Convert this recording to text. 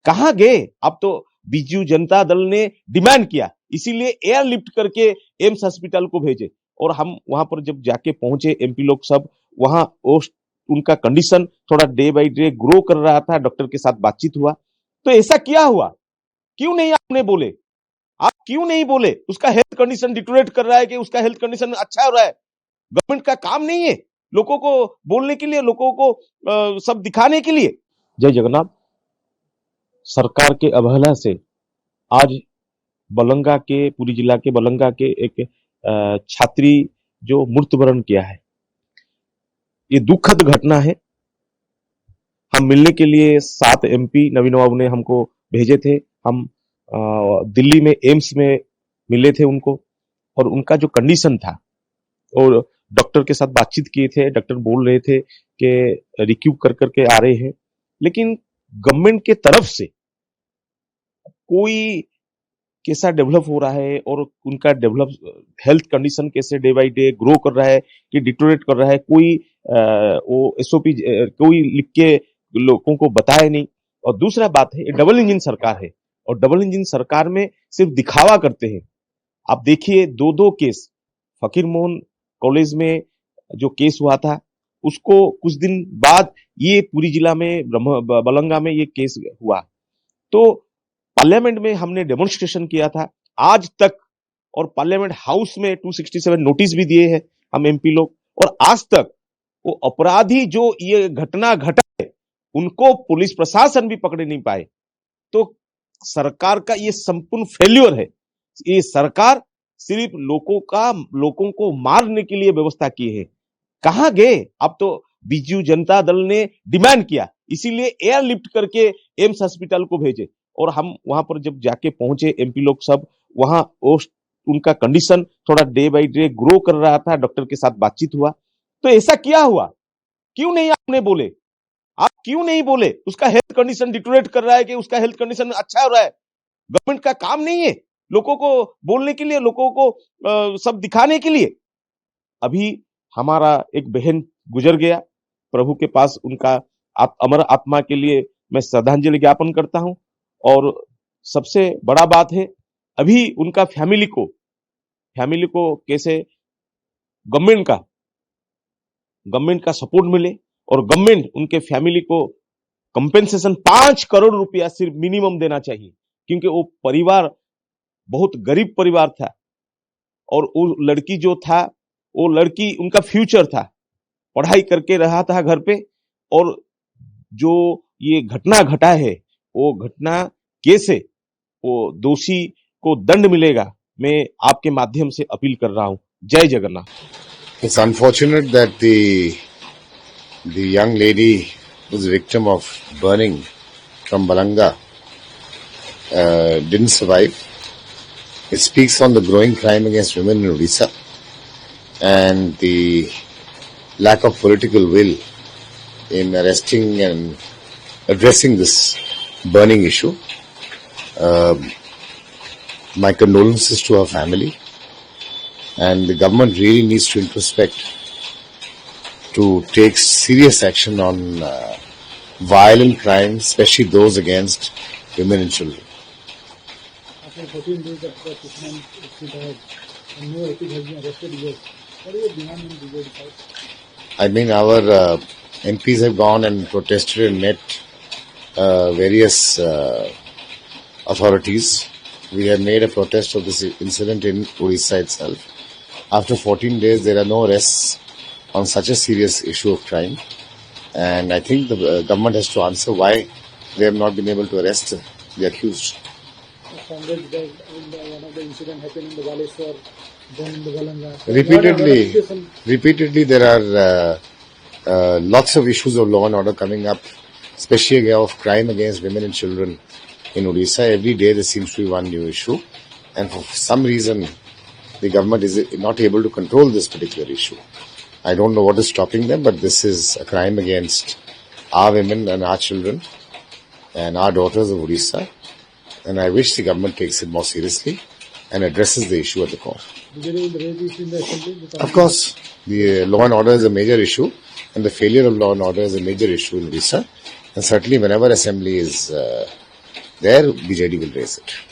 कहां गए? अब तो बीजू जनता दल ने डिमांड किया, इसीलिए एयरलिफ्ट करके एम्स हॉस्पिटल को भेजे। और हम वहां पर जब जाके पहुंचे, एमपी लोग सब वहां, उनका कंडीशन थोड़ा डे बाय डे ग्रो कर रहा था। डॉक्टर के साथ बातचीत हुआ, तो ऐसा क्या हुआ? क्यों नहीं आपने बोले? आप क्यों नहीं बोले? उसका हेल्थ कंडीशन डिटोरेट कर रहा है कि उसका हेल्थ कंडीशन अच्छा हो रहा है? गवर्नमेंट का काम नहीं है लोगों को बोलने के लिए, लोगों को सब दिखाने के लिए? जय जगन्नाथ। सरकार के अवहेला से आज बलंगा के, पूरी जिला के बलंगा के एक छात्री जो मृत्युवरण किया है, ये दुखद घटना है। हम मिलने के लिए 7 एमपी नवीन बाबू ने हमको भेजे थे। हम दिल्ली में एम्स में मिले थे उनको, और उनका जो कंडीशन था, और डॉक्टर के साथ बातचीत किए थे। डॉक्टर बोल रहे थे कि रिक्यूब कर करके आ रहे हैं, लेकिन गवर्नमेंट के तरफ से कोई कैसा डेवलप हो रहा है और उनका डेवलप हेल्थ कंडीशन कैसे डे बाय डे ग्रो कर रहा है कि डिटोरेट कर रहा है, कोई वो एसओपी कोई लिख के लोगों को बताया नहीं। और दूसरा बात है, डबल इंजन सरकार है, और डबल इंजन सरकार में सिर्फ दिखावा करते हैं। आप देखिए, 2-2 केस, फकीर मोहन कॉलेज में जो केस हुआ था, उसको कुछ दिन बाद ये पूरी जिला में बलंगा में ये केस हुआ। तो पार्लियामेंट में हमने डेमोन्स्ट्रेशन किया था आज तक, और पार्लियामेंट हाउस में 267 नोटिस भी दिए हैं हम एमपी लोग, और आज तक वो अपराधी जो ये घटना घटा है उनको पुलिस प्रशासन भी पकड़े नहीं पाए। तो सरकार का ये संपूर्ण फेल्योर है। ये सरकार सिर्फ लोगों को मारने के लिए व्यवस्था की है। कहां गए? अब तो बीजू जनता दल ने डिमांड किया, इसीलिए एयरलिफ्ट करके एम्स हॉस्पिटल को भेजे। और हम वहां पर जब जाके पहुंचे, एमपी लोग सब वहां, उनका कंडीशन थोड़ा डे बाय डे ग्रो कर रहा था। डॉक्टर के साथ बातचीत हुआ, तो ऐसा क्या हुआ? क्यों नहीं आपने बोले? आप क्यों नहीं बोले? उसका हेल्थ कंडीशन डिटोरेट कर रहा है कि उसका हेल्थ कंडीशन अच्छा हो रहा है? गवर्नमेंट का काम नहीं है लोगों को बोलने के लिए, लोगों को सब दिखाने के लिए? अभी हमारा एक बहन गुजर गया, प्रभु के पास उनका अमर आत्मा के लिए मैं श्रद्धांजलि ज्ञापन करता हूं। और सबसे बड़ा बात है, अभी उनका फैमिली को कैसे गवर्नमेंट का सपोर्ट मिले, और गवर्नमेंट उनके फैमिली को कंपेंसेशन 5 करोड़ रुपया सिर्फ मिनिमम देना चाहिए, क्योंकि वो परिवार बहुत गरीब परिवार था, और वो लड़की जो था, वो लड़की उनका फ्यूचर था, पढ़ाई करके रहा था घर पे। और जो ये घटना घटा है, वो घटना कैसे वो दोषी को दंड मिलेगा, मैं आपके माध्यम से अपील कर रहा हूं। जय Jagannath. It's unfortunate that the young lady who's a victim of burning from Balanga didn't survive. It speaks on the growing crime against women in Odisha and the lack of political will in arresting and addressing this burning issue. My condolences to her family, and the government really needs to introspect to take serious action on violent crimes, especially those against women and children. After 14 days of treatment, and no epic has been arrested yet. What is the demand in BJP side? I mean, our MPs have gone and protested and met various authorities. We have made a protest of this incident in Odisha itself. After 14 days, there are no arrests on such a serious issue of crime. And I think the government has to answer why they have not been able to arrest the accused. Congress does, one of the incident happened in the Baleshwar, then in the Balanga. Repeatedly, there are lots of issues of law and order coming up, especially of crime against women and children in Odisha. Every day there seems to be one new issue, and for some reason the government is not able to control this particular issue. I don't know what is stopping them, but this is a crime against our women and our children and our daughters of Odisha, and I wish the government takes it more seriously and addresses the issue at the core. Of course, the law and order is a major issue, and the failure of law and order is a major issue in Odisha, and certainly whenever assembly is there BJD will raise it.